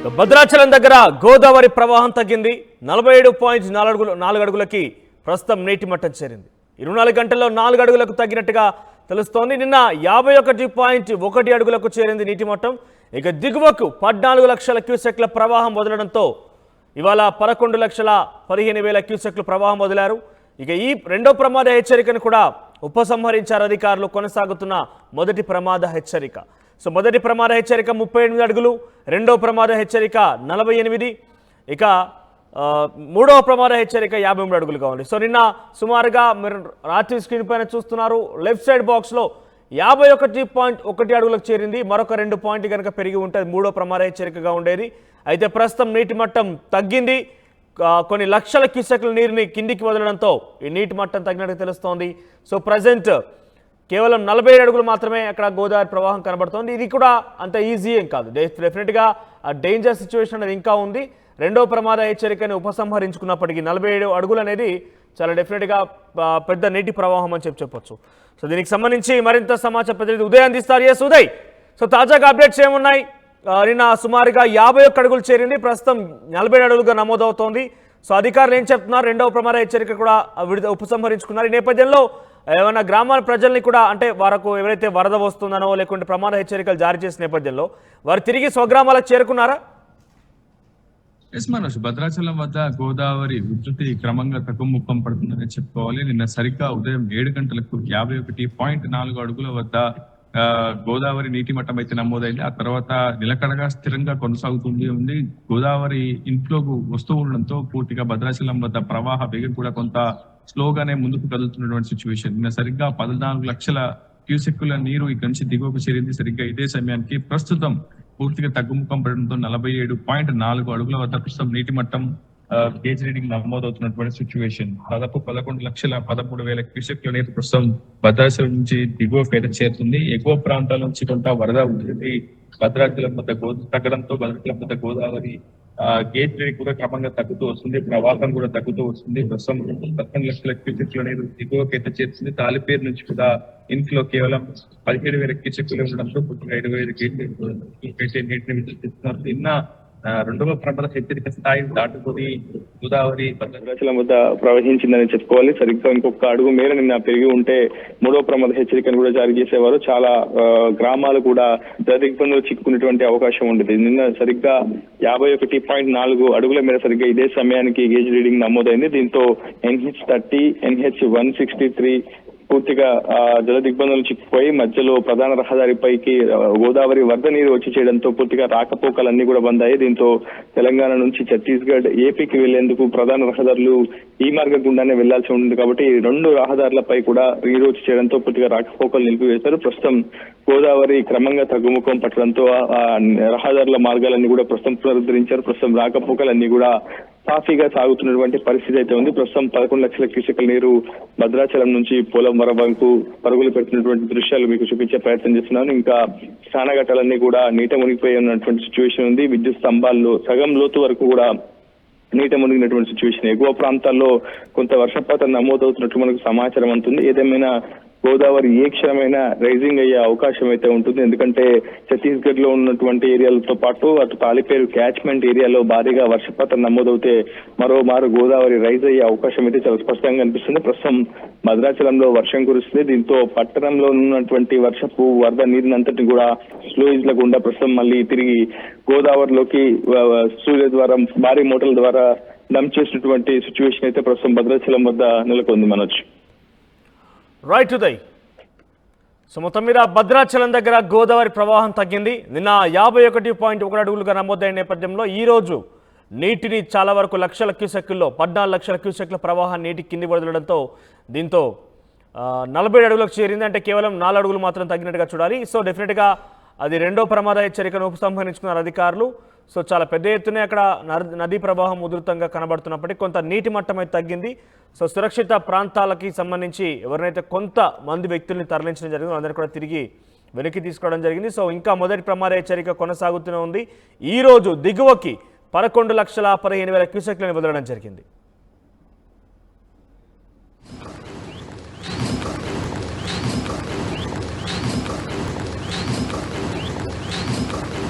భద్రాచలం దగ్గర గోదావరి ప్రవాహం తగ్గింది. 47.4 అడుగులకి ప్రస్తుతం నీటి మట్టం చేరింది. 24 గంటల్లో 4 అడుగులకు తగ్గినట్టుగా తెలుస్తోంది. నిన్న 51.1 అడుగులకు చేరింది నీటి మట్టం. ఇక దిగువకు 14 లక్షల క్యూసెక్ల ప్రవాహం వదలడంతో ఇవాళ 11,15,000 క్యూసెక్లు ప్రవాహం వదిలారు. ఇక ఈ రెండో ప్రమాద హెచ్చరికను కూడా ఉపసంహరించారు అధికారులు. కొనసాగుతున్న మొదటి ప్రమాద హెచ్చరిక. సో మొదటి ప్రమాద హెచ్చరిక 38 అడుగులు, రెండో ప్రమాద హెచ్చరిక 48, ఇక మూడవ ప్రమాద హెచ్చరిక 53 అడుగులుగా ఉంది. సో నిన్న సుమారుగా మీరు రాత్రి స్క్రీన్ పైన చూస్తున్నారు, లెఫ్ట్ సైడ్ బాక్స్లో 51.1 అడుగులకు చేరింది. మరొక 2 పాయింట్లు కనుక పెరిగి ఉంటే మూడో ప్రమాద హెచ్చరికగా ఉండేది. అయితే ప్రస్తుతం నీటి మట్టం తగ్గింది. కొన్ని లక్షల క్యూసెక్ల నీరుని కిందికి వదలడంతో ఈ నీటి మట్టం తగ్గినట్టు తెలుస్తోంది. సో ప్రజెంట్ కేవలం 47 అడుగులు మాత్రమే అక్కడ గోదావరి ప్రవాహం కనబడుతోంది. ఇది కూడా అంత ఈజీ ఏం కాదు. డెఫినెట్గా ఆ డేంజర్ సిచ్యువేషన్ అనేది ఇంకా ఉంది. రెండో ప్రమాద హెచ్చరికని ఉపసంహరించుకున్నప్పటికీ 47 అడుగులు అనేది చాలా డెఫినెట్గా పెద్ద నీటి ప్రవాహం అని చెప్పొచ్చు. సో దీనికి సంబంధించి మరింత సమాచారం ప్రతినిధి ఉదయ్ అందిస్తారు. ఎస్ ఉదయ్, సో తాజాగా అప్డేట్స్ ఏమున్నాయి? నిన్న సుమారుగా 51 అడుగులు చేరింది, ప్రస్తుతం 47 అడుగులుగా నమోదవుతోంది. సో అధికారులు ఏం చెప్తున్నారు? రెండవ ప్రమాద హెచ్చరిక కూడా ఉపసంహరించుకున్నారు. ఈ నేపథ్యంలో ఏమైనా గ్రామాల ప్రజల్ని కూడా, అంటే వారికి ఎవరైతే వరద వస్తుందనో లేకుంటే ప్రమాద హెచ్చరికలు జారీ చేసిన నేపథ్యంలో వారు తిరిగి స్వగ్రామాలకు చేరుకున్నారా? ఎస్ మనోజ్, భద్రాచలం వద్ద గోదావరి ఉధృతి క్రమంగా తగ్గుముఖం పడుతుందని చెప్పుకోవాలి. నిన్న సరిగ్గా ఉదయం 7 గంటలకు 51.4 అడుగుల వద్ద గోదావరి నీటి మట్టం అయితే నమోదైంది. ఆ తర్వాత నిలకడగా స్థిరంగా కొనసాగుతుంది ఉంది. గోదావరి ఇన్ఫ్లోకు వస్తూ ఉండడంతో పూర్తిగా భద్రాచలం వద్ద ప్రవాహ వేగం కూడా కొంత స్లోగానే ముందుకు కదులుతున్నటువంటి సిచ్యువేషన్. నిన్న సరిగ్గా 14 లక్షల క్యూసెక్కుల నీరు ఇక్కడి నుంచి దిగువకు చేరింది. సరిగ్గా ఇదే సమయానికి ప్రస్తుతం పూర్తిగా తగ్గుముఖం పడడంతో 47.4 అడుగుల వద్ద ప్రస్తుతం నీటి మట్టం గేజ్ రీడింగ్ నమోదవుతున్నటువంటి సిచ్యువేషన్. దాదాపు 11,13,000 క్యూసెక్ల నీరు ప్రస్తుతం భద్రాచలం నుంచి దిగువకు అయితే చేరుతుంది. ఎగువ ప్రాంతాల నుంచి కొంత వరద ఉంటుంది. భద్రాచలం వద్ద తగ్గడంతో భద్రాచలం వద్ద గోదావరి గేజ్ రీడింగ్ కూడా క్రమంగా తగ్గుతూ వస్తుంది. ప్రవాహం కూడా తగ్గుతూ వస్తుంది. ప్రస్తుతం 11 లక్షల క్యూసెక్ల నీరు దిగువకు అయితే చేరుతుంది. తాలిపేరు నుంచి కూడా ఇన్ఫ్లో కేవలం 17,000 క్యూసెక్లు ఉండడంతో 25,000 అయితే నీటిని విద్యుత్తున్నారు. నిన్న రెండవ ప్రమాద హెచ్చరిక స్థాయి దాటుకొని గోదావరి భద్రాచలం వద్ద ప్రవహించిందని చెప్పుకోవాలి. సరిగ్గా ఇంకొక అడుగు మేర నిన్న పెరిగి ఉంటే మూడవ ప్రమాద హెచ్చరికను కూడా జారీ చేసేవారు. చాలా గ్రామాలు కూడా దిగ్బంధంలో చిక్కుకునేటువంటి అవకాశం ఉండేది. నిన్న సరిగ్గా 51.4 అడుగుల మేర సరిగ్గా ఇదే సమయానికి గేజ్ రీడింగ్ నమోదైంది. దీంతో NH30, NH163 పూర్తిగా జల దిగ్బంధంలో చిక్కుపోయి మధ్యలో ప్రధాన రహదారిపైకి గోదావరి వరద నీరు వచ్చి చేయడంతో పూర్తిగా రాకపోకలన్నీ కూడా బంద్ అయ్యాయి. దీంతో తెలంగాణ నుంచి ఛత్తీస్గఢ్, ఏపీకి వెళ్లేందుకు ప్రధాన రహదారులు ఈ మార్గం గుండానే వెళ్లాల్సి ఉంటుంది. కాబట్టి 2 రహదారులపై కూడా నీరు వచ్చి చేయడంతో పూర్తిగా రాకపోకలు నిలిపివేశారు. ప్రస్తుతం గోదావరి క్రమంగా తగ్గుముఖం పట్టడంతో రహదారుల మార్గాలన్నీ కూడా ప్రస్తుతం పునరుద్ధరించారు. ప్రస్తుతం రాకపోకలన్నీ కూడా సాఫీగా సాగుతున్నటువంటి పరిస్థితి అయితే ఉంది. ప్రస్తుతం 11 లక్షల క్యూసెక్ల నీరు భద్రాచలం నుంచి పోలవరం వరకు పరుగులు పెడుతున్నటువంటి దృశ్యాలు మీకు చూపించే ప్రయత్నం చేస్తున్నాను. ఇంకా స్నానఘట్టాలన్నీ కూడా నీట మునిగిపోయి ఉన్నటువంటి సిచ్యువేషన్ ఉంది. విద్యుత్ స్తంభాల్లో సగం లోతు వరకు కూడా నీట మునిగినటువంటి సిచ్యువేషన్. ఎగువ ప్రాంతాల్లో కొంత వర్షపాతం నమోదవుతున్నట్లు మనకు సమాచారం అందుతుంది. ఏదేమైనా గోదావరి ఏ క్షణమైనా రైజింగ్ అయ్యే అవకాశం అయితే ఉంటుంది. ఎందుకంటే ఛత్తీస్గఢ్ లో ఉన్నటువంటి ఏరియాలతో పాటు అటు తాలిపేరు క్యాచ్మెంట్ ఏరియాలో భారీగా వర్షపాతం నమోదవుతే మరోమారు గోదావరి రైజ్ అయ్యే అవకాశం అయితే చాలా స్పష్టంగా కనిపిస్తుంది. ప్రస్తుతం భద్రాచలంలో వర్షం కురుస్తుంది. దీంతో పట్టణంలో ఉన్నటువంటి వర్షపు వరద నీరునంతటిని కూడా స్లూయిజ్ ల గుండా ప్రస్తుతం మళ్ళీ తిరిగి గోదావరిలోకి సూర్య ద్వారా భారీ మోటార్ల ద్వారా డంప్ చేసినటువంటి సిచ్యువేషన్ అయితే ప్రస్తుతం భద్రాచలం వద్ద నెలకొంది. మనోజ్, రైట్ ఉదయ్. సో మొత్తం మీద భద్రాచలం దగ్గర గోదావరి ప్రవాహం తగ్గింది. నిన్న 51.1 అడుగులుగా నమోదైన నేపథ్యంలో ఈరోజు నీటిని చాలా వరకు లక్షల క్యూసెక్కుల్లో 14 లక్షల క్యూసెక్ల ప్రవాహం నీటి కింది వదలడంతో దీంతో 47 అడుగులకు చేరింది. అంటే కేవలం 4 అడుగులు మాత్రం తగ్గినట్టుగా చూడాలి. సో డెఫినెట్గా అది రెండో ప్రమాద హెచ్చరికను ఉపసంహరించుకున్నారు అధికారులు. సో చాలా పెద్ద ఎత్తునే అక్కడ నదీ ప్రవాహం ఉధృతంగా కనబడుతున్నప్పటికీ కొంత నీటి మట్టం అయితే తగ్గింది. సో సురక్షిత ప్రాంతాలకి సంబంధించి ఎవరినైతే కొంత మంది వ్యక్తుల్ని తరలించడం జరిగిందో అందరినీ కూడా తిరిగి వెనక్కి తీసుకోవడం జరిగింది. సో ఇంకా మొదటి ప్రమాద హెచ్చరిక కొనసాగుతూనే ఉంది. ఈరోజు దిగువకి 11,15,000 క్యూసెక్లను వదలడం జరిగింది.